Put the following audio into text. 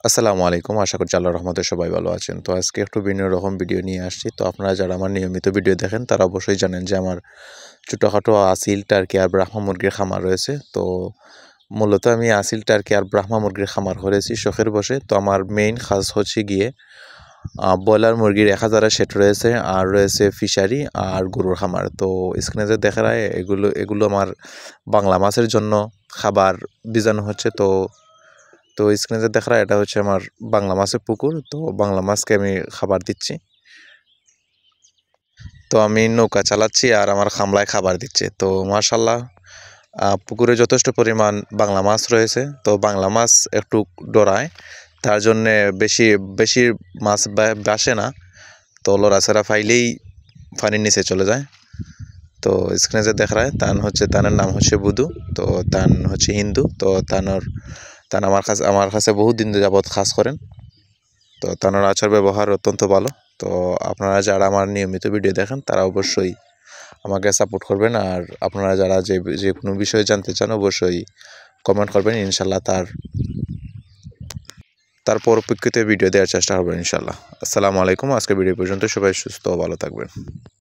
আসসালামু আলাইকুম। আশা করছি আল্লাহর রহমতে সবাই ভালো আছেন। তো আজকে একটু ভিন্ন রকম ভিডিও নিয়ে আসছি। তো আপনারা যারা আমার নিয়মিত ভিডিও দেখেন তারা অবশ্যই জানেন যে আমার ছোটোখাটো আসিল টার্কি আর ব্রাহ্মা মুরগির খামার রয়েছে। তো মূলত আমি আসিল টার্কি আর ব্রাহ্মা মুরগির খামার করেছি শখের বশে। তো আমার মেইন কাজ হচ্ছে গিয়ে ব্রয়লার মুরগির 1000-এর সেট রয়েছে, আর রয়েছে ফিশারি আর গরুর খামার। তো স্ক্রিনে যে দেখা যায় এগুলো আমার বাংলা মাছের জন্য খাবার বীজাণু হচ্ছে। তো স্ক্রিনে যে দেখা এটা হচ্ছে আমার বাংলা মাছের পুকুর। তো বাংলা মাছকে আমি খাবার দিচ্ছি। তো আমি নৌকা চালাচ্ছি আর আমার খামলায় খাবার দিচ্ছে। তো মাশাআল্লাহ পুকুরে যথেষ্ট পরিমাণ বাংলা মাছ রয়েছে। তো বাংলা মাছ একটু ডরায়, তার জন্যে বেশি বেশি মাছ বাসে না। তো লড়াছাড়া ফাইলেই পানির নিচে চলে যায়। তো স্ক্রিনে যে দেখা যায় তানের নাম হচ্ছে বুধু। তো তান হচ্ছে হিন্দু। তো তান আমার কাছে বহু দিন যাবৎ কাজ করেন। তো তার আচার ব্যবহার অত্যন্ত ভালো। তো আপনারা যারা আমার নিয়মিত ভিডিও দেখেন তারা অবশ্যই আমাকে সাপোর্ট করবেন, আর আপনারা যারা যে কোনো বিষয়ে জানতে চান অবশ্যই কমেন্ট করবেন। ইনশাল্লাহ তার পরিপ্রেক্ষিতে ভিডিও দেওয়ার চেষ্টা করবেন ইনশাল্লাহ। আসসালামু আলাইকুম। আজকের ভিডিও পর্যন্ত সবাই সুস্থ ও ভালো থাকবেন।